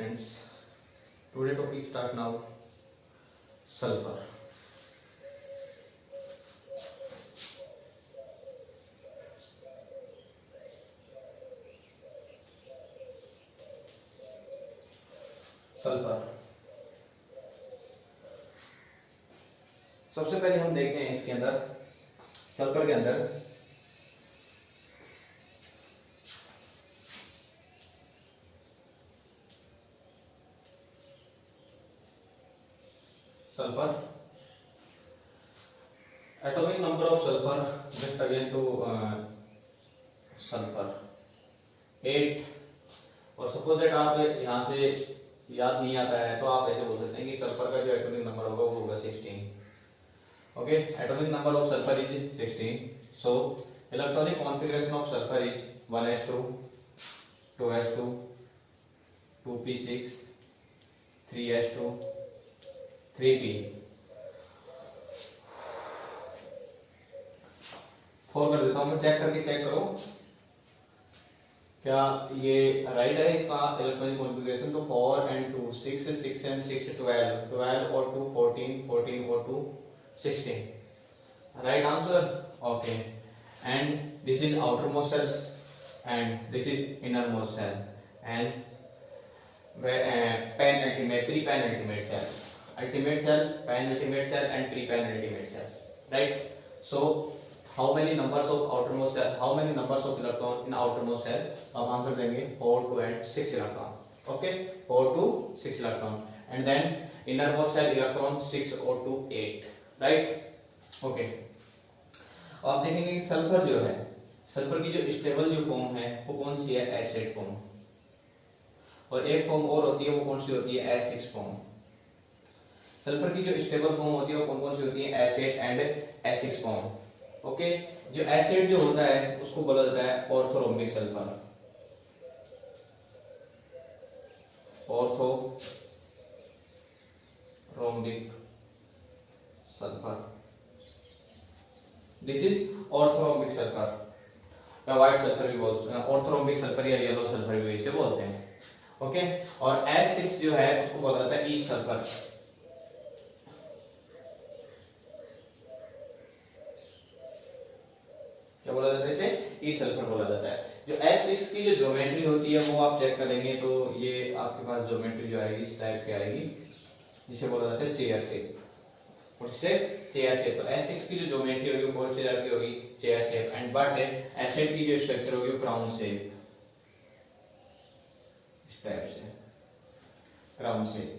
friends. Today topic start now. Sulfur. Sulphur सबसे पहले हम देखते हैं इसके अंदर सल्फर के अंदर sulphur atomic number of sulphur just again two sulphur 8 और सपोज दैट आप यहां से याद नहीं आता है तो आप ऐसे बोल सकते हैं कि सल्फर का जो एटॉमिक नंबर होगा वो होगा 16. Okay, atomic number of sulphur is 16. So electronic configuration of sulphur is 1s2 2s2 2p6 3s2 3p. 4 कर देता हूं मैं, चेक करके चेक करो क्या ये राइट है इसका इलेक्ट्रॉनिक कॉन्फ़िगरेशन. तो 4 and 2 6 6 and 6 12 12 और 2 14 14 और 2 16. Right answer. Okay, and this is outermost cells and this is innermost cell and penultimate pre penultimate cell, ultimate cell, penultimate cell and pre-penultimate cell. Right? So how many numbers of outermost cell, how many numbers of electron in outermost cell? अब answer देंगे 4 2 and 6 electron. Okay, 4 2 6 electron and then innermost cell electron 6 और 2 8. Right? Okay, आप देखेंगे कि sulphur जो है, sulphur की जो स्टेबल जो फॉर्म है वो कौन सी है? Acid form. और एक फॉर्म और होती है वो कौन सी होती है? Acid form. सल्फर की जो स्टेबल फॉर्म होती है वो कौन कौन सी होती है? Acid and acid form. Okay, जो एसिड जो होता है उसको बोला जाता है orthorhombic sulphur. Orthorhombic sulphur, this is orthorhombic sulphur या व्हाइट सल्फर भी बोलते हैं, ऑर्थोरोम्बिक सल्फर या येलो सल्फर भी इसे बोलते हैं. ओके, और S6 जो है उसको बोला जाता है ईस्ट सल्फर. क्या बोला जाता है इसे? ई सल्फर बोला जाता है. जो S6 की जो ज्योमेट्री होती है वो आप चेक करेंगे तो ये आपके पास ज्योमेट्री जो आएगी इस टाइप की आएगी जिसे बोला जाता है चेयर शेप. और शेप चेयर शेप. तो S6 की जो ज्योमेट्री होगी वो कौन सी टाइप की होगी? Chair shape. And but acid की जो स्ट्रक्चर होगी वो क्राउन शेप, इस टाइप से क्राउन शेप.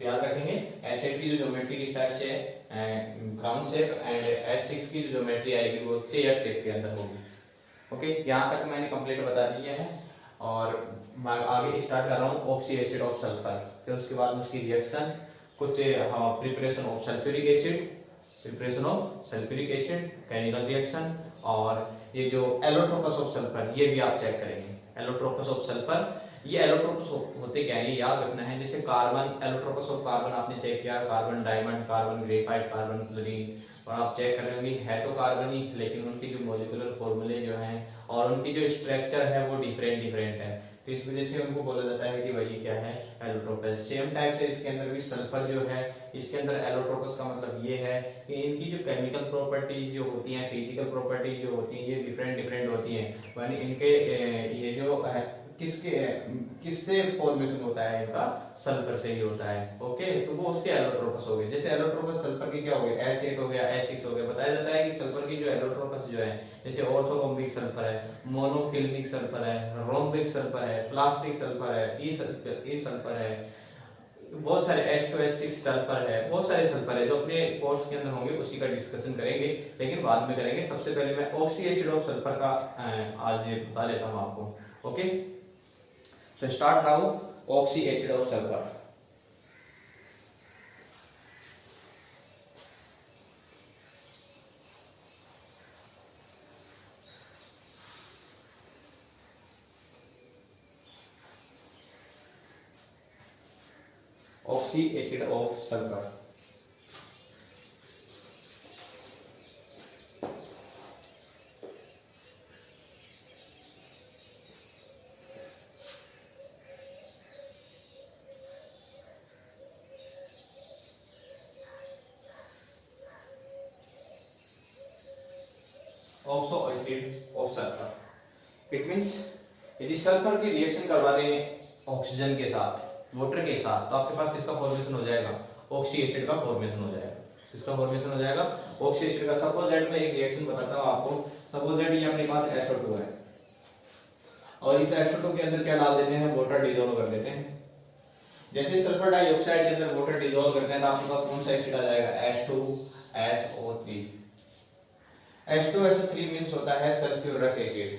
याद रखेंगे एसिड की जो ज्योमेट्री किस टाइप से है? क्राउन शेप एंड S6 की जो ज्योमेट्री आएगी वो चेयर शेप के अंदर होगी. ओके, यहाँ तक मैंने कंप्लीट बता दिया है और मैं आगे स्टार्ट कर रहा हूँ ऑक्सी एसिड ऑफ सल्फर. फिर उसके बाद उसकी रिएक्शन, कुछ preparation of sulphuric acid, preparation of sulphuric acid, chemical reaction और ये जो एलोट्रोपस ऑफ सल्फर ये भी आप चेक करेंगे. एलोट्रोपस ऑफ सल्फर, ये एलोट्रोपस होते क्या है ये याद रखना है. जैसे कार्बन, एलोट्रोपस ऑफ कार्बन आपने चेक किया, carbon diamond, carbon graphite, carbon chlorine, और आप चेक करेंगे है तो कार्बन ही लेकिन उनकी जो मॉलिक्यूलर फॉर्मूले जो हैं और उनकी जो स्ट्रक्चर है वो डिफरेंट है. तो इस वजह से उनको बोला जाता है कि भाई ये क्या है? एलोट्रोपस. सेम टाइप से इसके अंदर भी सल्फर जो है, इसके अंदर एलोट्रोपस का मतलब ये है कि इनकी जो केमिकल प्रॉपर्टीज जो होती हैं, फिजिकल प्रॉपर्टीज जो होती हैं ये डिफरेंट होती हैं. यानी इनके ये जो है किससे फॉर्मेशन होता है? इनका सल्फर से ही होता है. ओके, तो वो उसके एलोट्रोपस हो गए. जैसे एलोट्रोपस सल्फर के क्या हो गए? S8 हो गया, S6 हो गया. बताया जाता है कि सल्फर की जो एलोट्रोपस जो है, जैसे ऑर्थोरोम्बिक सल्फर है, मोनोक्लिनिक सल्फर है, रोम्बिक सल्फर है, प्लास्टिक सल्फर है, ई सल्फर है, बहुत सारे H2 S6 सल्फर है, बहुत सारे सल्फर है जो अपने कोर्स के अंदर होंगे उसी का डिस्कशन करेंगे लेकिन बाद में करेंगे. सबसे पहले मैं ऑक्सी एसिड ऑफ सल्फर का आज बता देता हूं आपको. Okay, so start now oxy acid of sulfur. Oxy acid of sulfur. Oxo acid of sulphur. It means यदि सल्फर की रिएक्शन करवा दें ऑक्सीजन के साथ, वाटर के साथ, तो आपके पास किसका फॉर्मेशन हो जाएगा, ऑक्सी एसिड का फॉर्मेशन हो जाएगा। किसका फॉर्मेशन हो जाएगा, ऑक्सी एसिड का। सपोज दैट मैं एक रिएक्शन बताता हूं आपको। सपोज दैट ये अपने पास SO2 है और इस SO2 के अंदर क्या डाल देते हैं, वाटर डिसॉल्व कर देते हैं। जैसे सल्फर डाइऑक्साइड के अंदर वाटर डिसॉल्व करते हैं तो आपके पास कौन सा एसिड आ जाएगा, H2SO3। H2SO3 मींस होता है sulphurous acid.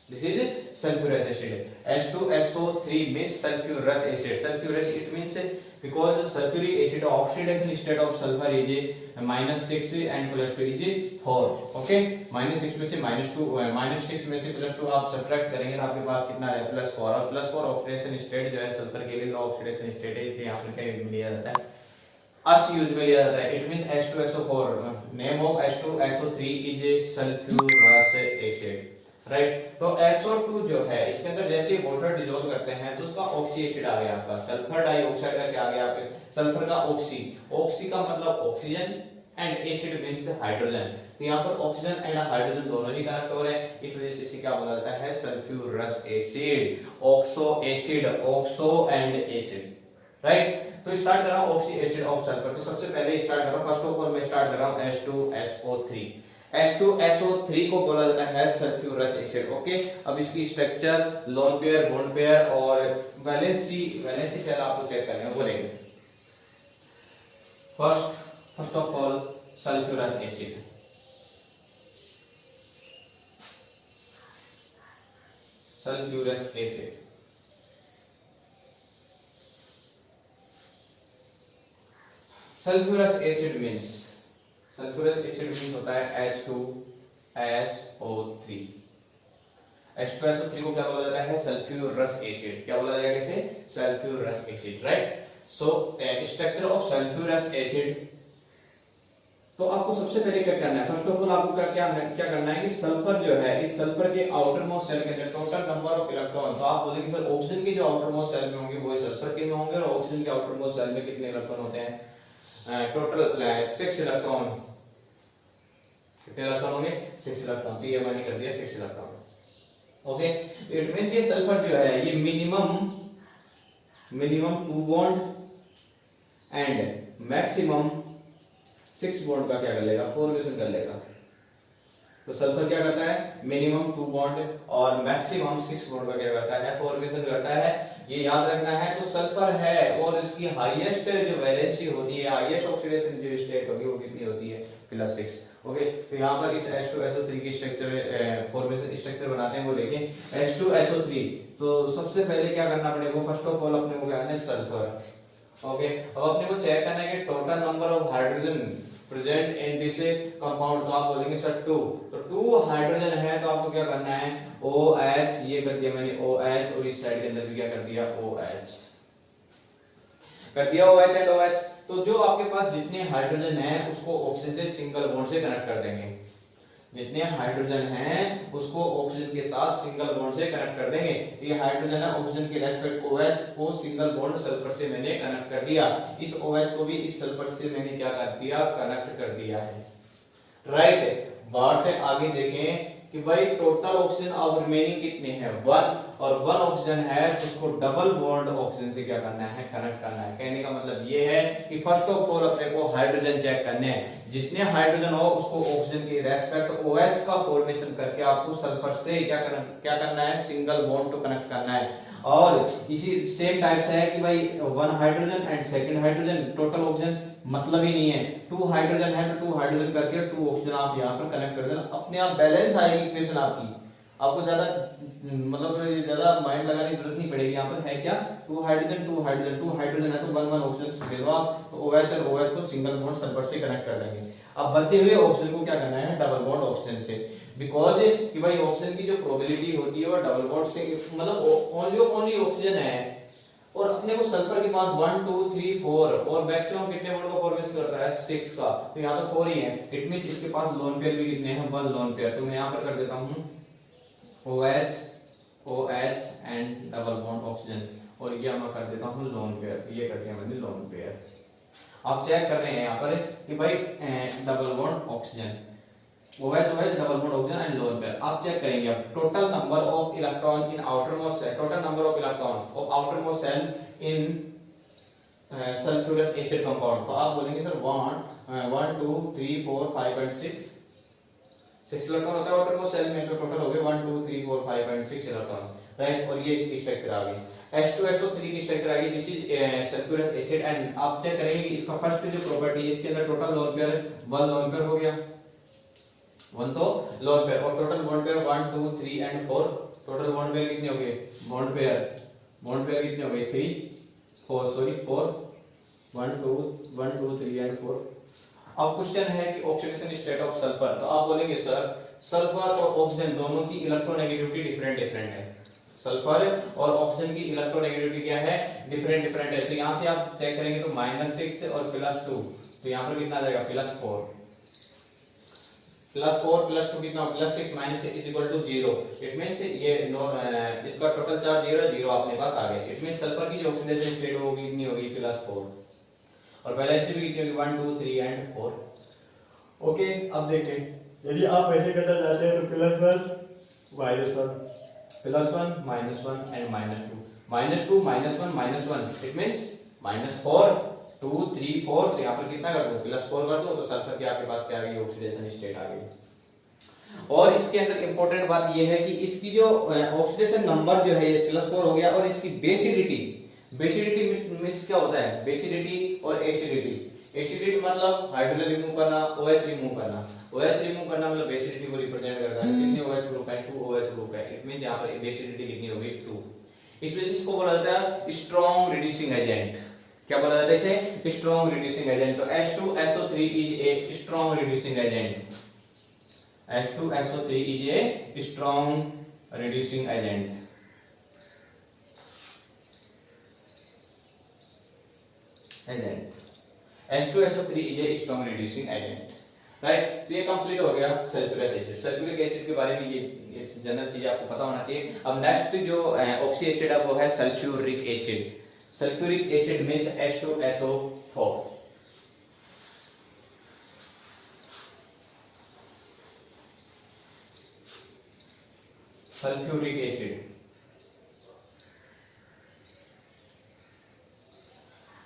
This is sulphurous acid. H2SO3 means sulphurous acid. Sulphurous it means because sulfuric acid oxidation state of sulfur is -6 and +2 is 4। Okay, -6 में से -2, -6 में से +2 आप सब्ट्रैक्ट करेंगे तो आपके पास कितना है, +4। और +4 ऑक्सीडेशन स्टेट जो है सल्फर के लिए लो ऑक्सीडेशन स्टेट है, इसलिए यहाँ पर क्या यूज में लिया जाता है, अस यूज में लिया जाता है। It means H2SO4। Name of H2SO3 is sulphurous acid, right. तो SO2 जो है इसके अंदर जैसे वाटर डिसॉल्व करते हैं तो उसका ऑक्सी एसिड आ गया आपका। सल्फर डाइऑक्साइड का क्या आ गया आपके, सल्फर का ऑक्सी। ऑक्सी का मतलब oxygen and acid means hydrogen. तो यहाँ पर ऑक्सीजन एंड हाइड्रोजन दोनों ही कनेक्ट हो रहे हैं, इस वजह से इसे क्या बोला जाता है, sulphurous acid, oxo acid, oxo and acid, right. तो स्टार्ट कर रहा हूं ऑक्सी एसिड ऑफ सल्फर। तो सबसे पहले स्टार्ट कर रहा हूं, फर्स्ट ऑफ ऑल मैं स्टार्ट कर रहा हूं H2SO3। H2SO3 को बोला जाता है सल्फ्यूरस एसिड। ओके, अब इसकी structure, lone pair, bond pair और वैलेंसी शेल आपको चेक करने को बोलेंगे। First of all sulphurous acid. Sulphurous acid sulphurous acid means होता है H2SO3। H2SO3 को क्या बोला जाता है, सल्फ्यूरस एसिड। क्या बोला जाएगा इसे, sulphurous acid, right. So structure of sulphurous acid. तो आपको सबसे पहले क्या करना है, फर्स्ट ऑफ ऑल आपको क्या करना है कि सल्फर जो है, इस सल्फर के आउटर मोस्ट सेल के अंदर टोटल नंबर ऑफ इलेक्ट्रॉन, तो आप बोलेंगे सर ऑक्सीजन के जो आउटर मोस्ट सेल में होंगे वो सल्फर के में होंगे, और ऑक्सीजन के आउटर मोस्ट सेल में कितने इलेक्ट्रॉन होते हैं, टोटल 6 इलेक्ट्रॉन। कितने इलेक्ट्रॉन होंगे, 6 इलेक्ट्रॉन। तो ये मैंने कर दिया 6 इलेक्ट्रॉन। ओके, इट मींस ये सल्फर जो है ये minimum 2 bond and maximum 6 bond का क्या कर लेगा, फॉर्मेशन कर लेगा। तो सल्फर क्या करता है, मिनिमम 2 बॉन्ड और मैक्सिमम 6 बॉन्ड का क्या करता है, फॉर्मेशन करता है। ये याद रखना है। तो सल्फर है और इसकी हाईएस्ट जो वैलेंसी होती है, हाईएस्ट ऑक्सीडेशन जो स्टेट होगी वो कितनी होती है, +6। ओके, तो यहाँ पर इस H2SO3 की स्ट्रक्चर, फॉर्मेशन स्ट्रक्चर बनाते हैं वो देखें। H2SO3, तो सबसे पहले क्या करना पड़ेगा, फर्स्ट ऑफ ऑल अपने को क्या है, सल्फर। ओके, अब अपने को चेक करना है कि total number of hydrogen present in this compound. तो आप बोलेंगे सर 2, तो 2 हाइड्रोजन है तो आपको क्या करना है, OH, ये कर दिया मैंने OH, और इस साइड के अंदर भी क्या कर दिया, OH कर दिया, OH एंड OH। तो जो आपके पास जितने हाइड्रोजन हैं उसको ऑक्सीजन से सिंगल बॉन्ड से कनेक्ट कर देंगे। जितने हाइड्रोजन हैं उसको ऑक्सीजन के साथ सिंगल बॉन्ड से कनेक्ट कर देंगे। ये हाइड्रोजन है, ऑक्सीजन के रेस्पेक्ट OH को सिंगल बॉन्ड सल्फर से मैंने कनेक्ट कर दिया। इस OH को भी इस सल्फर से मैंने क्या कर दिया, कनेक्ट कर दिया है, राइट। बात है आगे देखें कि भाई टोटल ऑक्सीजन अब रिमेनिंग कितने हैं, 1, और 1 ऑक्सीजन है तो उसको डबल बॉन्ड ऑक्सीजन से क्या करना है, कनेक्ट करना है। कहने का मतलब ये है कि फर्स्ट ऑफ ऑल अपने को हाइड्रोजन चेक करने हैं। जितने हाइड्रोजन हो उसको ऑक्सीजन के रेस्पेक्ट OH का फॉर्मेशन करके आपको सल्फर से क्या करना है, सिंगल बॉन्ड टू कनेक्ट करना है। और इसी सेम टाइप से है कि भाई 1 hydrogen and second hydrogen, total oxygen मतलब ही नहीं है, 2 हाइड्रोजन है तो 2 हाइड्रोजन करके 2 ऑक्सीजन आप यहाँ पर कनेक्ट कर देना, अपने आप बैलेंस आएगी इक्वेशन आपकी। आपको ज्यादा माइंड लगाने की जरूरत नहीं पड़ेगी। यहाँ पर है क्या, 2 हाइड्रोजन 2 हाइड्रोजन 2 हाइड्रोजन है तो 1 ऑक्सीजन दे दो आप, तो OH और OH को सिंगल बॉन्ड सल्फर से कनेक्ट कर देंगे। अब बचे हुए ऑक्सीजन को क्या करना है, डबल बॉन्ड ऑक्सीजन से, बिकॉज कि भाई ऑक्सीजन की जो प्रोबेबिलिटी होती है वो डबल बॉन्ड से, मतलब ओनली ऑक्सीजन है और अपने को सल्फर के पास 1 2 3 4 और मैक्सिमम कितने बॉन्ड का फॉर्मेशन करता है, 6 का। तो यहाँ तो 4 ही है, इट मींस इसके पास लोन पेयर भी कितने हैं, 1 लोन पेयर। तो मैं यहाँ पर कर देता हूँ OH and double bond oxygen, और ये मैं कर देता हूँ लोन पेयर। तो ये कर दिया मैंने लोन पेयर। आप चेक कर रहे हैं यहाँ पर कि भाई double bond oxygen, OH OH double bond oxygen and lone pair. आप चेक करेंगे अब total number of electron in outermost cell, total number of electron of outermost cell in sulphurous acid compound. तो आप बोलेंगे सर 1 2 3 4 5 एंड 6 इलेक्ट्रॉन होता है outermost cell में, तो टोटल हो गए 1 2 3 4 5 एंड 6 इलेक्ट्रॉन, राइट। और ये इसकी स्ट्रक्चर आ गई H2SO3 की स्ट्रक्चर आ गई, this is sulphurous acid. And आप चेक करेंगे कि इसका फर्स्ट जो प्रॉपर्टी है, इसके अंदर total lone pair 1 lone pair हो गया, 1 तो लोन पेयर, और total bond pair 1 2 3 and 4, total bond pair कितने हो गए, बॉन्ड पेयर कितने हो गए 3 4 सॉरी 4 1 2 3 एंड 4। अब क्वेश्चन है कि ऑक्सीडेशन स्टेट ऑफ सल्फर, तो आप बोलेंगे सर सल्फर और ऑक्सीजन दोनों की इलेक्ट्रोनेगेटिविटी डिफरेंट है, सल्फर और ऑक्सीजन की इलेक्ट्रोनेगेटिविटी क्या है, डिफरेंट है। तो यहां से आप चेक करेंगे तो -6 और +2, तो यहां पर कितना आ जाएगा +4 +2 कितना, +6 -6 is equal to 0। It means ये इसका टोटल चार्ज 0 अपने पास आ गए। इट मींस सल्फर की जो ऑक्सीडेशन स्टेट होगी कितनी होगी +4, और बैलेंस भी कितनी होगी 1 2 3 एंड 4। ओके, अब देखें यदि आप ऐसे करना चाहते हैं तो +1 -1 +1 एंड -2 -2 -1 -1, इट मींस -4 2 3 4, तो यहाँ पर कितना कर दो +4 कर दो, तो सल्फर की आपके पास क्या आ गई, ऑक्सीडेशन स्टेट आ गई। और इसके अंदर इंपॉर्टेंट बात यह है कि इसकी जो ऑक्सीडेशन नंबर जो है ये +4 हो गया, और इसकी बेसिडिटी मींस क्या होता है, बेसिडिटी और एसिडिटी मतलब हाइड्रोजन रिमूव करना, OH रिमूव करना मतलब बेसिडिटी को रिप्रेजेंट करता है। कितने OH ग्रुप है, 2 OH ग्रुप है, इट मींस यहां पर बेसिडिटी कितनी होगी 2। इस वजह से इसको बोला जाता है स्ट्रॉन्ग रिड्यूसिंग एजेंट। क्या बोला जाता है इसे, स्ट्रॉन्ग रिड्यूसिंग एजेंट। तो H2SO3 is a strong reducing agent, H2SO3 is a strong reducing agent. H2SO3 is a strong reducing agent, right. तो ये कंप्लीट हो गया सल्फ्यूरिक एसिड। सल्फ्यूरिक एसिड के बारे में ये जनरल चीज आपको पता होना चाहिए। अब नेक्स्ट जो ऑक्सी एसिड है वो है sulphuric acid. Sulphuric acid means H2SO4। Sulphuric acid,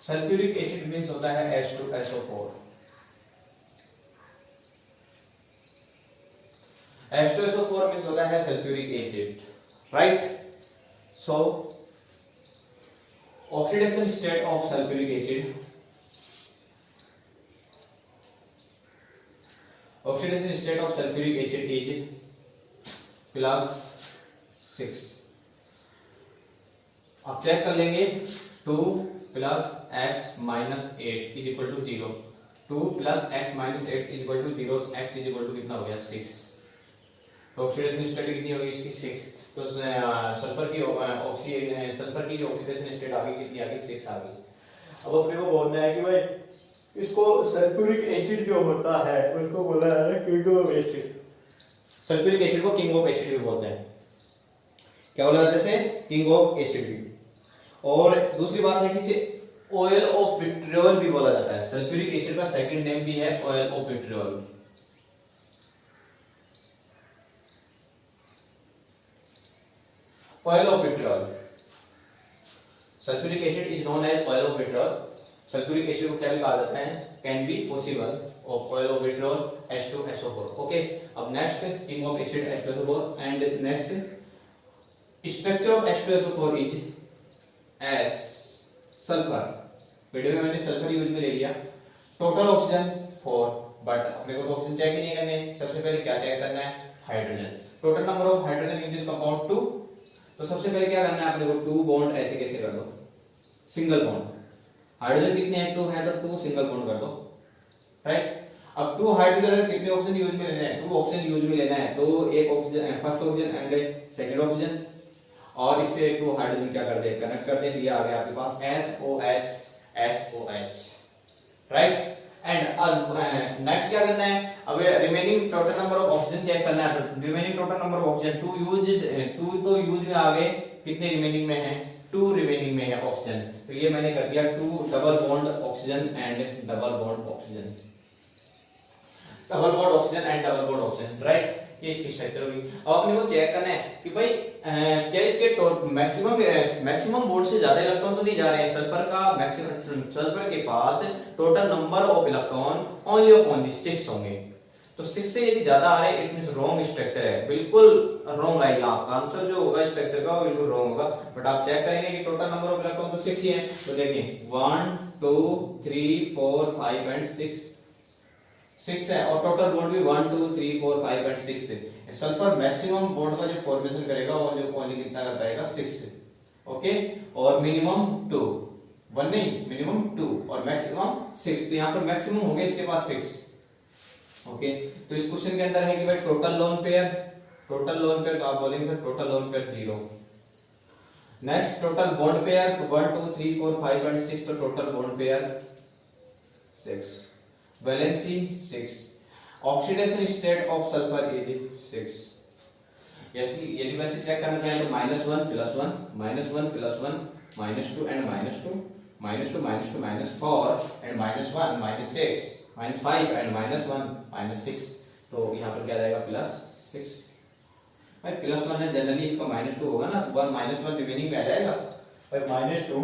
sulphuric acid means होता है H2SO4। H2SO4 मींस होता है sulphuric acid, right. So oxidation state of sulphuric acid, oxidation state of sulphuric acid is +6। आप check कर लेंगे 2 + x - 8 is equal to 0, 2 + x - 8 is equal to 0, x is equal to कितना हो गया 6। तो oxidation state कितनी होगी इसकी 6। तो सल्फर की जो ऑक्सीडेशन स्टेट आ गई कितनी आ गई 6 आ गई। अब अपने को बोलना है कि भाई इसको सल्फ्यूरिक एसिड जो होता है उसको बोला जाता है king of acid. Sulphuric acid को किंग ऑफ एसिड भी बोलते हैं। क्या बोला जाता है इसे, किंग ऑफ एसिड भी। और दूसरी बात है कि इसे ऑयल ऑफ विट्रियोल भी बोला जाता है। सल्फ्यूरिक एसिड का सेकंड नेम भी है oil of vitriol. Oil of vitriol, sulphuric acid is known as oil of vitriol. Sulphuric acid को क्या भी कहा जाता है, can be possible of oil of vitriol H2SO4। Okay, अब next king of acid H2SO4 and next structure of H2SO4 is s sulphur. Video में मैंने sulphur use में ले लिया। टोटल ऑक्सीजन 4, बट अपने को तो ऑक्सीजन चेक ही नहीं करने, सबसे पहले क्या चेक करना है, hydrogen. Total number of hydrogen in this compound 2। तो सबसे पहले क्या करना है अपने को, 2 बॉन्ड ऐसे कैसे कर दो, सिंगल बॉन्ड। हाइड्रोजन कितने हैं, 2 हैं, तो 2 सिंगल बॉन्ड कर दो, राइट। अब 2 हाइड्रोजन कितने ऑक्सीजन यूज में लेना है, 2 ऑक्सीजन यूज में लेना है, तो एक oxygen first oxygen and second oxygen, और इससे 2 हाइड्रोजन क्या कर दे, कनेक्ट कर दे। ये आ गया आपके पास SOH, राइट। एंड नेक्स्ट क्या करना है, अब remaining total number of oxygen check करना है। Remaining total number of oxygen 2 तो यूज में आ गए, कितने रिमेनिंग में है, 2 रिमेनिंग में है ऑक्सीजन। तो ये मैंने कर दिया 2 double bond oxygen and double bond oxygen, double bond oxygen and double bond oxygen. ये इसकी स्ट्रक्चर होगी। अब अपने को चेक करना है कि भाई क्या इसके मैक्सिमम बोर्ड से ज्यादा इलेक्ट्रॉन तो नहीं जा रहे हैं। सल्फर के पास total number of electron only 6 होंगे। तो 6 से यदि ज्यादा आ रहे हैं इट मींस रॉन्ग स्ट्रक्चर है, बिल्कुल रॉन्ग आएगा आपका आंसर जो होगा स्ट्रक्चर का वो बिल्कुल रॉन्ग होगा। बट आप चेक करेंगे कि टोटल नंबर ऑफ इलेक्ट्रॉन तो 6 ही है। तो देखिए 1 2 3 4 5 एंड 6 है और टोटल बॉन्ड भी 1 2 3 4 5 एंड 6 है। सल्फर मैक्सिमम बॉन्ड का जो फॉर्मेशन करेगा वो जो ओनली कितना कर पाएगा 6। ओके, और मिनिमम 2, 1 नहीं मिनिमम 2 और मैक्सिमम 6। तो यहाँ पर मैक्सिमम हो गया इसके पास 6। ओके, तो इस क्वेश्चन के अंदर है कि भाई टोटल लोन पेयर तो आप बोलेंगे total lone pair 0। Next total bond pair तो 1 2 3 4 5 एंड 6 तो total bond pair 6। Valency 6। Oxidation state of sulphur is 6। यदि वैसे चेक करना चाहें तो -1 +1 -1 +1 -2 एंड -2 -2 -4 एंड -1 -6 -5 एंड -1 -6। तो यहाँ पर क्या जाएगा +6। भाई +1 है जनरली इसका -2 होगा ना, 1 -1 रिमेनिंग में आ जाएगा। भाई -2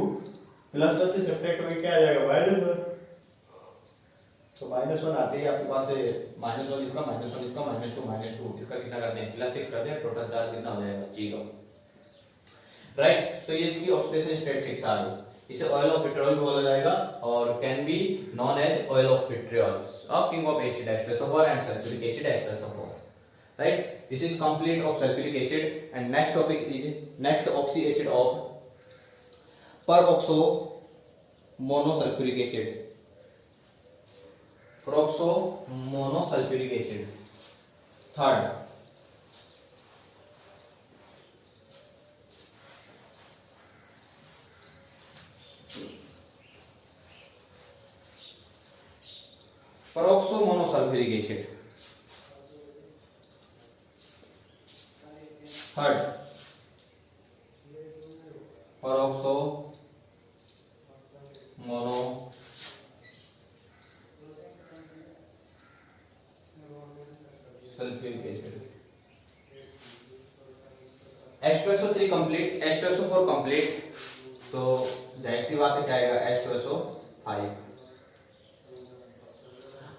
+1 से सब्ट्रैक्ट होकर क्या आ जाएगा -1। तो -1 आते ही आपके पास -1 इसका -1 इसका -2 इसका कितना करते हैं +6 करते हैं। टोटल चार्ज कितना हो जाएगा 0। राइट, तो ये इसकी ऑक्सीडेशन स्टेट 6 आ गई। इसे ऑयल ऑफ विट्रियोल बोला जाएगा और can be known as oil of vitriol of king of acid H+O4 and sulphuric acid H+O4। Right, this is complete of sulphuric acid and next topic is next oxy acid of peroxo monosulphuric acid. Peroxo monosulphuric acid third. Peroxo monosulphuric acid third. Peroxo mono sulphuric acid H2SO3 complete, H2SO4 complete. तो जाहिर सी बात है क्या आएगा H2SO5।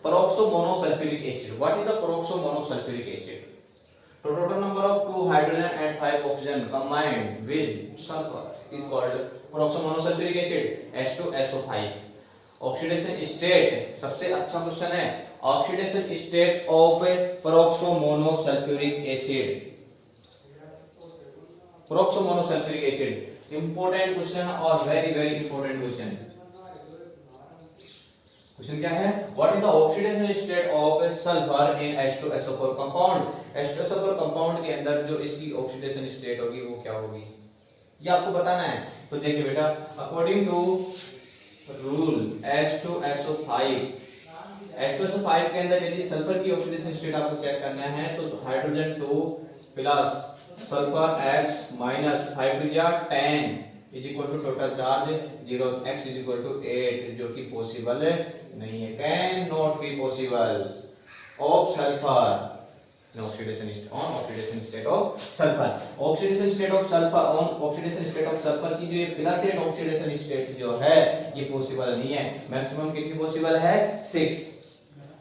Peroxo monosulfuric acid. What is the peroxo monosulfuric acid? The total number of 2 hydrogen and 5 oxygen combined with sulfur is called peroxo monosulfuric acid H2SO5. Oxidation state सबसे अच्छा question है। Oxidation state of peroxo monosulphuric acid. Peroxo monosulphuric acid important question और very important question. Question क्या है? What is the oxidation state of sulphur in H2SO4 compound. H2SO4 compound के अंदर जो इसकी ऑक्सीडेशन स्टेट होगी वो क्या होगी ये आपको बताना है। तो देखिए बेटा, अकॉर्डिंग टू रूल H2SO5 के अंदर यदि सल्फर की ऑक्सीडेशन स्टेट आपको चेक करना है तो hydrogen 2 plus sulphur X minus 5 to 10 is equal to total charge 0 x is equal to 8 जो कि पॉसिबल नहीं है, can not be possible of sulphur oxidation state of sulphur. Oxidation state of sulphur की जो ये प्लस 8 ऑक्सीडेशन स्टेट जो है ये पॉसिबल नहीं है। मैक्सिमम कितनी पॉसिबल है 6।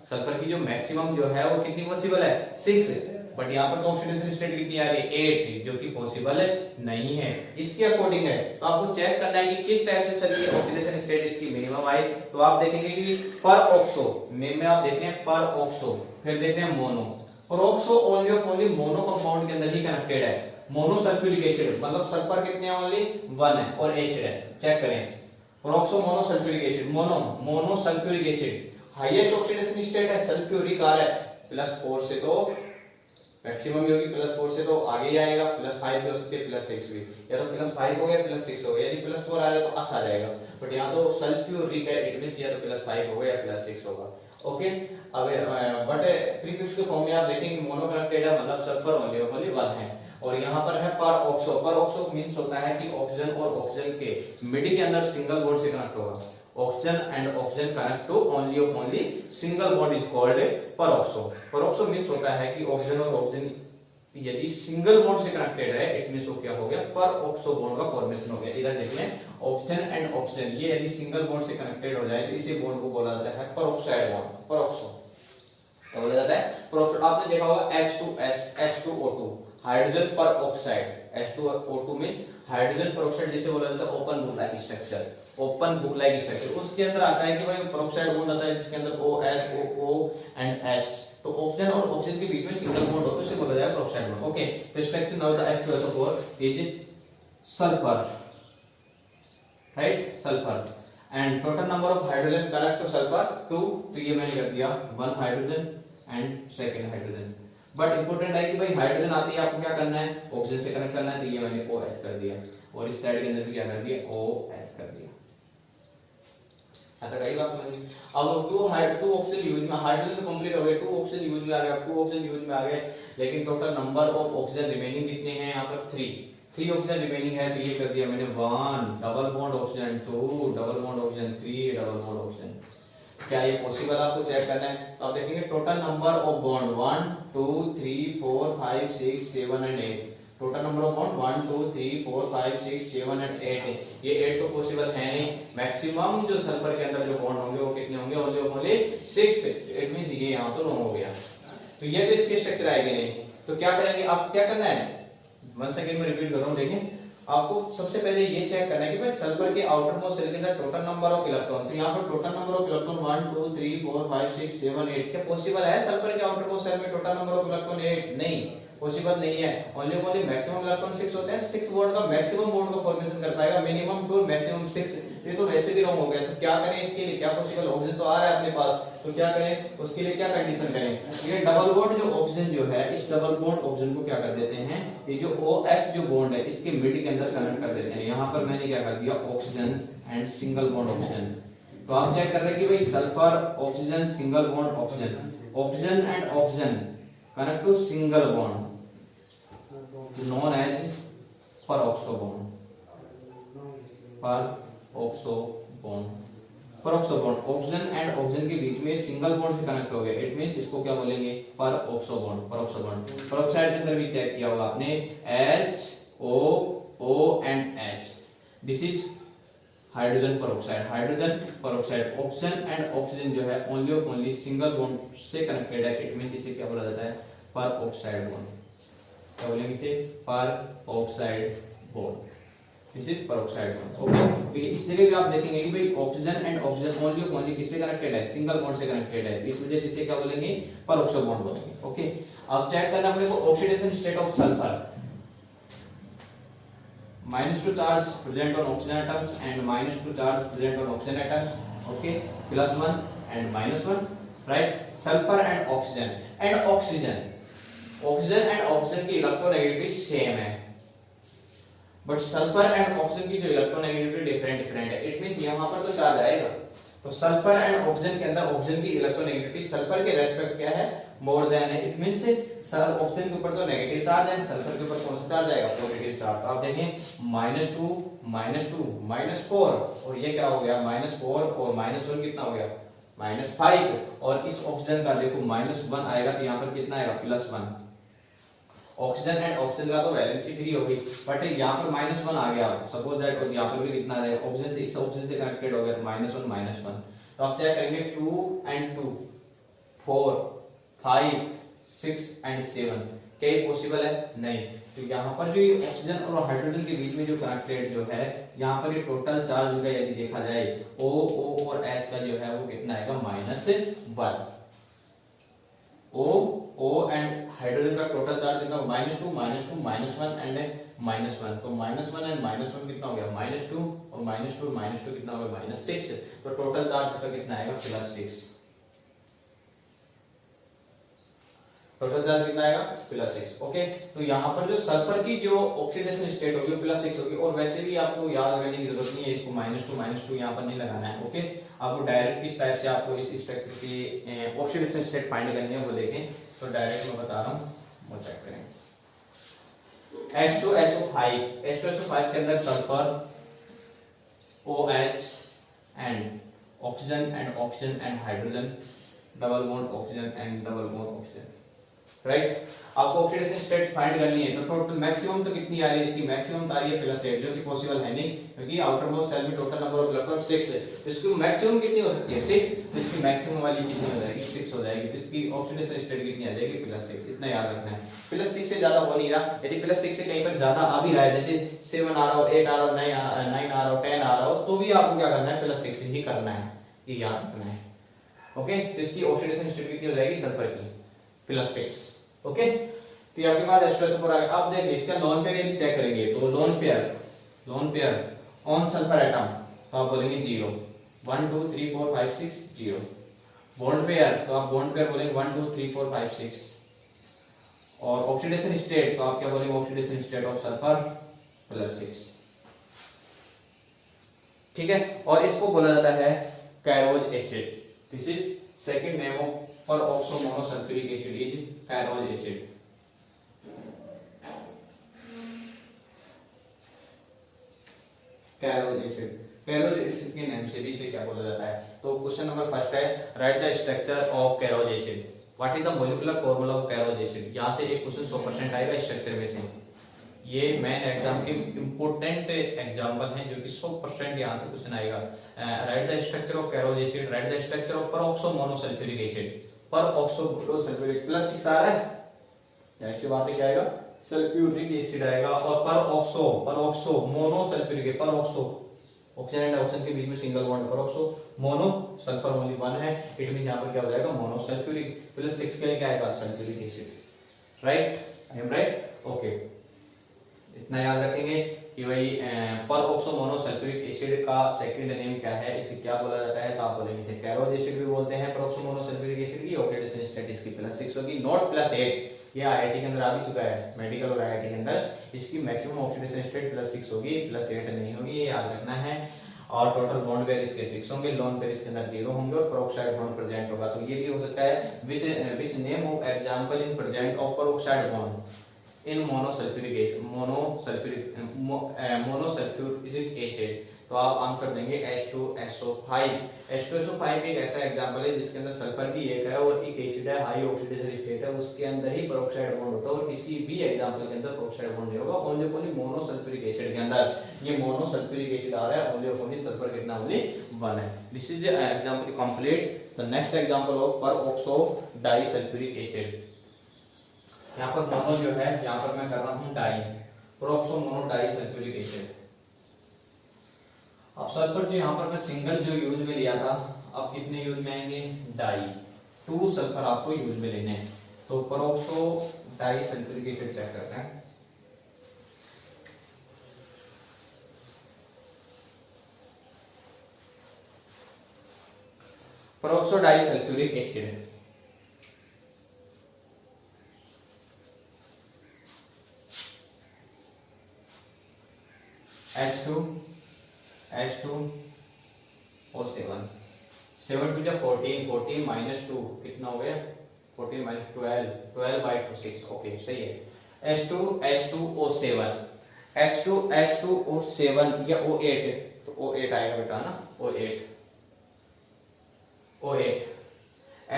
सल्फर की जो मैक्सिमम जो है वो कितनी पॉसिबल है 6, बट यहाँ पर तो ऑक्सीडेशन स्टेट कितनी आ रही है 8 जो कि पॉसिबल नहीं है। इसके अकॉर्डिंग है तो आपको चेक करना है कि किस टाइप से सर की ऑक्सीडेशन स्टेट इसकी मिनिमम आई। तो आप देखेंगे कि पर ऑक्सो में आप देख रहे हैं पर ऑक्सो, फिर देख रहे हैं मोनो। पर ऑक्सो ओनली मोनो कंपाउंड के अंदर ही कनेक्टेड है। मोनोसल्फ्यूरिक एसिड मतलब सल्फर कितने ओनली 1 है और एसिड है। चेक करें peroxo monosulphuric acid monosulphuric acid highest oxidation state है सल्फ्यूरिक आ रहा है +4 से तो मैक्सिमम होगी +4 से तो आगे ही आएगा +5 भी हो सकते हैं +6 भी, या तो +5 हो गया +6 हो गया, यदि +4 आ रहा है तो आ जाएगा। बट यहाँ तो सल्फ्यूरिक है इट मींस या तो +5 होगा या +6 होगा। ओके, अब बट प्रीफिक्स के फॉर्म में आप देखेंगे मोनो कनेक्टेड है मतलब सल्फर ओनली 1 है और यहाँ पर है पर ऑक्सो। पर ऑक्सो मींस होता है कि ऑक्सीजन और ऑक्सीजन के मिड के अंदर सिंगल बॉन्ड से कनेक्ट होगा oxygen and oxygen connect to only single bond is called peroxo. Peroxo means होता है कि ऑक्सीजन और ऑक्सीजन यदि सिंगल बॉन्ड से कनेक्टेड है, इट मींस वो क्या हो गया, peroxo बॉन्ड का फॉर्मेशन हो गया। इधर देखिए ऑक्सीजन एंड ऑक्सीजन ये यदि सिंगल बॉन्ड से कनेक्टेड हो जाए तो इसी बॉन्ड को बोला जाता है peroxide बॉन्ड, peroxo क्या बोला जाता है, peroxide। आपने देखा होगा H2S H2O2 हाइड्रोजन पर oxide, H2O2 means hydrogen peroxide, जिसे बोला जाता है open book like structure, open book like structure. उसके अंदर आता है कि भाई पेरोक्साइड बॉन्ड आता है जिसके अंदर OH OO एंड H, तो ऑक्सीजन और ऑक्सीजन के बीच में सिंगल बॉन्ड हो तो उसे बोला जाएगा peroxide bond. Okay, respective now the H2SO4 is sulphur, right, sulphur and total number of hydrogen connect two sulphur 2, तो ये मैंने कर दिया 1 hydrogen and second hydrogen. But important है कि भाई हाइड्रोजन आती है आपको क्या करना है, ऑक्सीजन से कनेक्ट करना है, तो ये मैंने OH कर दिया और इस साइड के अंदर भी क्या कर दिया, OH कर दिया। कई बात समझ में। अब 2 ऑक्सीजन यूज में, हाइड्रोजन तो कंप्लीट हो गए, 2 ऑक्सीजन यूज में आ गए, 2 ऑक्सीजन यूज में आ गए, लेकिन total number of oxygen remaining कितने हैं यहाँ पर 3 ऑक्सीजन रिमेनिंग है, तो ये कर दिया मैंने 1 double bond oxygen, 2 double bond oxygen, 3 double bond oxygen. क्या ये पॉसिबल आपको चेक करना है, तो आप देखेंगे total number of bond 1 2 3 4 5 6 7 and 8, total number of bond 1 2 3 4 5 6 7 and 8 है। ये 8 तो पॉसिबल है नहीं, मैक्सिमम जो सल्फर के अंदर जो बॉन्ड होंगे वो कितने होंगे, ओनली 6, इट मींस ये यहां तो 9 हो गया, तो ये तो इसके स्ट्रक्चर आएंगे नहीं। तो क्या करेंगे, आप क्या करना है, वन सेकंड में रिपीट कर रहा हूं, देखें आपको सबसे पहले ये चेक करना है कि भाई सल्फर के आउटर मोस्ट शेल के अंदर टोटल नंबर ऑफ इलेक्ट्रॉन, तो यहाँ पर टोटल नंबर ऑफ इलेक्ट्रॉन 1 2 3 4 5 6 7 8, क्या पॉसिबल है सल्फर के आउटर मोस्ट शेल में टोटल नंबर ऑफ इलेक्ट्रॉन 8? नहीं, पॉसिबल नहीं है। ओनली मैक्सिमम इलेक्ट्रॉन 6 होते हैं, 6 बॉन्ड का मैक्सिमम बॉन्ड का फॉर्मेशन कर पाएगा, मिनिमम 2 मैक्सिमम 6, ये तो वैसे भी रॉन्ग हो गया। तो क्या करें इसके लिए, क्या पॉसिबल, ऑक्सीजन तो आ रहा है अपने पास, तो क्या करें उसके लिए, क्या कंडीशन करें, ये डबल बॉन्ड जो ऑक्सीजन जो है, इस डबल बॉन्ड ऑक्सीजन को क्या कर देते हैं, ये जो OH जो बॉन्ड है इसके मिड के अंदर कनेक्ट कर देते हैं। यहाँ पर मैंने क्या कर दिया, oxygen and single bond oxygen. तो आप चेक कर रहे हैं कि भाई sulphur oxygen single bond oxygen, oxygen and oxygen connect to single bond known as peroxo bond, peroxo bond oxygen and oxygen के बीच में सिंगल बॉन्ड से कनेक्ट हो गए, इट मींस इसको क्या बोलेंगे, peroxo bond। पेरोक्साइड के अंदर भी चेक किया होगा आपने, HO and H, this is hydrogen peroxide. Oxygen and oxygen जो है ओनली सिंगल बॉन्ड से कनेक्टेड है, इट मींस इसे क्या बोला जाता है, peroxide bond। क्या बोलेंगे इसे, peroxide bond, this is peroxide bond। Okay, तो इस जगह पे आप देखेंगे कि भाई ऑक्सीजन एंड ऑक्सीजन ओनली किससे कनेक्टेड है, सिंगल बॉन्ड से कनेक्टेड है, इस वजह से इसे क्या बोलेंगे, peroxo bond बोलेंगे। ओके, अब चेक करना अपने को oxidation state of sulphur, -2 charge present on oxygen atoms and -2 charge present on oxygen atoms, okay, +1 and -1, right. Sulphur and oxygen and oxygen की इलेक्ट्रोनेगेटिविटी सेम है, बट सल्फर एंड ऑक्सीजन की जो electronegativity different है, it means यहां पर तो charge आएगा, तो सल्फर एंड ऑक्सीजन के अंदर ऑक्सीजन की इलेक्ट्रोनेगेटिविटी सल्फर के रेस्पेक्ट क्या है, मोर देन है, इट मींस ऑक्सीजन के ऊपर तो नेगेटिव चार्ज है, सल्फर के ऊपर कौन सा चार्ज आएगा, पॉजिटिव चार्ज। आप देखें -2 -4 और ये क्या हो गया, -4 और -1 कितना हो गया, -5, और इस ऑक्सीजन का देखो -1 आएगा तो यहाँ पर कितना आएगा, +1। ऑक्सीजन एंड ऑक्सीजन का तो वैलेंसी फ्री हो गई, बट यहाँ पर -1 आ गया, सपोज दैट, और यहाँ पर भी कितना आ जाएगा, ऑक्सीजन से इस ऑक्सीजन से कनेक्टेड हो गया, -1 तो आप चेक करेंगे 2 and 2 4 5 6 and 7, क्या ये पॉसिबल है, नहीं। तो यहाँ पर जो ये ऑक्सीजन और हाइड्रोजन के बीच में जो कनेक्टेड जो है, यहाँ पर ये टोटल चार्ज होगा, यदि देखा जाए O और H का जो है वो कितना आएगा, -1। O एंड हाइड्रोजन का टोटल चार्ज कितना, -2 -1 एंड -1, तो -1 एंड -1 कितना हो गया, -2 और -2 कितना हो गया, -6, तो टोटल चार्ज इसका कितना आएगा, +6, टोटल चार्ज कितना आएगा, +6। ओके, तो यहाँ पर जो सल्फर की जो ऑक्सीडेशन स्टेट होगी +6 होगी, और वैसे भी आपको याद रखने की जरूरत नहीं है, इसको -2 यहाँ पर नहीं लगाना है। ओके, आपको डायरेक्ट किस टाइप से आपको इस स्ट्रक्चर की ऑक्सीडेशन स्टेट फाइंड करनी है वो देखें, तो डायरेक्ट मैं बता रहा हूँ, वो चेक करें। H2SO5 के अंदर sulphur, OH and oxygen and hydrogen, double bond oxygen and double bond oxygen, right. आपको ऑक्सीडेशन स्टेट फाइंड करनी है, तो टोटल मैक्सिमम तो कितनी आ रही है इसकी, मैक्सिमम आ रही है +8, जो कि पॉसिबल है नहीं, क्योंकि आउटर मोस्ट सेल में टोटल नंबर ऑफ इलेक्ट्रॉन 6 है, तो इसकी मैक्सिमम कितनी हो सकती है 6, तो इसकी मैक्सिमम वाली कितनी हो जाएगी 6 हो जाएगी, तो इसकी ऑक्सीडेशन स्टेट कितनी आ जाएगी +6, इतना याद रखना है। +6 से ज्यादा हो नहीं रहा, यदि +6 से कहीं पर ज्यादा आ भी रहा है, जैसे 7 आ रहा हो, 8 आ रहा हो, 9 आ रहा हो, 10 आ रहा हो, तो भी आपको क्या करना है +6 ही करना है, ये याद रखना है, ओके। तो इसकी ऑक्सीडेशन स्टेट कितनी हो जाएगी सल्फर की +6, ओके। तो ये आपके पास H2SO4 आ गया। अब देखिए इसका लोन पेयर यदि चेक करेंगे, तो lone pair on sulphur atom, तो आप बोलेंगे 0, 1 2 3 4 5 6 0। बॉन्ड पेयर, तो आप बॉन्ड पेयर बोलेंगे 1 2 3 4 5 6। और ऑक्सीडेशन स्टेट, तो आप क्या बोलेंगे ऑक्सीडेशन स्टेट ऑफ सल्फर +6, ठीक है। और इसको बोला जाता है Caro's acid, this is second name of peroxo monosulphuric acid is Caro's acid. Caro's acid के नाम से भी इसे क्या बोला जाता है। तो क्वेश्चन नंबर फर्स्ट है, right the structure of Caro's acid, what is the molecular formula of Caro's acid. यहां से एक क्वेश्चन 100% आएगा स्ट्रक्चर में से, ये मेन एग्जाम के इंपोर्टेंट एग्जांपल हैं जो कि 100% यहां से क्वेश्चन आएगा। Write the structure of Caro's acid, write the structure of peroxo monosulphuric acid, peroxo monosulphuric +6 आ रहा है, ऐसी बात है क्या आएगा सल्फ्यूरिक एसिड आएगा, और peroxo monosulphuric, peroxo oxygen and oxygen के बीच में single bond, peroxo mono sulphur only 1 है, इट मीन यहां पर क्या हो जाएगा मोनोसल्फ्यूरिक, +6 के लिए क्या आएगा sulphuric acid, right, I am right, okay. इतना याद रखेंगे कि भाई परऑक्सो मोनोसल्फ्यूरिक एसिड का सेकंड नेम क्या है, इसे क्या बोला जाता है, तो आप बोलेंगे इसे कैरोज एसिड भी बोलते हैं। परऑक्सो मोनोसल्फ्यूरिक एसिड की ऑक्सीडेशन स्टेट इसकी +6 होगी, नॉट +8, ये आईआईटी के अंदर आ भी चुका है, मेडिकल और आईआईटी के अंदर इसकी मैक्सिमम ऑक्सीडेशन स्टेट +6 होगी, +8 नहीं होगी, ये याद रखना है। और टोटल बॉन्ड पेयर इसके 6 होंगे, लोन पेयर इसके अंदर 0 होंगे, और पेरोक्साइड बॉन्ड प्रेजेंट होगा। तो ये भी हो सकता है which name of example in present of peroxide bond in monosulphuric acid, तो आप आंसर देंगे H2SO5। H2SO5 एक ऐसा एग्जांपल है जिसके अंदर सल्फर भी एक है और एक एसिड है, हाई ऑक्सीडेशन स्टेट है, उसके अंदर ही पेरोक्साइड बॉन्ड होता है, और किसी भी एग्जांपल के अंदर पेरोक्साइड बॉन्ड नहीं होगा, ओनली मोनोसल्फ्यूरिक एसिड के अंदर। ये मोनोसल्फ्यूरिक एसिड आ रहा है, ओनली सल्फर कितना ओनली 1 है। This is example complete. The next example of peroxo disulphuric acid, यहाँ पर मोनो जो है, यहाँ पर मैं कर रहा हूँ di, peroxo mono disulphuric acid. अब सल्फर जो यहाँ पर मैं सिंगल जो यूज में लिया था, अब कितने यूज में आएंगे डाई, 2 सल्फर आपको यूज में लेने हैं। तो परऑक्सो डाइसल्फ्यूरिक एसिड चेक करते हैं। परऑक्सो डाइसल्फ्यूरिक एसिड H2O7, 7 2 14, 14 - 2 कितना हो गया, 14 - 12, 12/6, ओके सही है। H2H2O7, H2H2O7 या O8, तो O8 आएगा बेटा ना, O8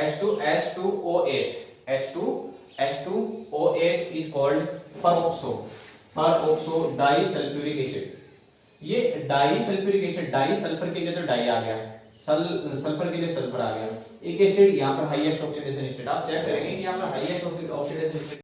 H2H2O8, H2H2O8 is called peroxo disulphuric acid. ये डाइसल्फ्यूरिक एसिड, डाई सल्फर के लिए तो डाई आ गया, सल्फर के लिए सल्फर आ गया। एक एसिड यहाँ पर हाईएस्ट ऑक्सीडेशन स्टेट, आप चेक करेंगे कि यहाँ पर हाईएस्ट ऑक्सीडेशन स्टेट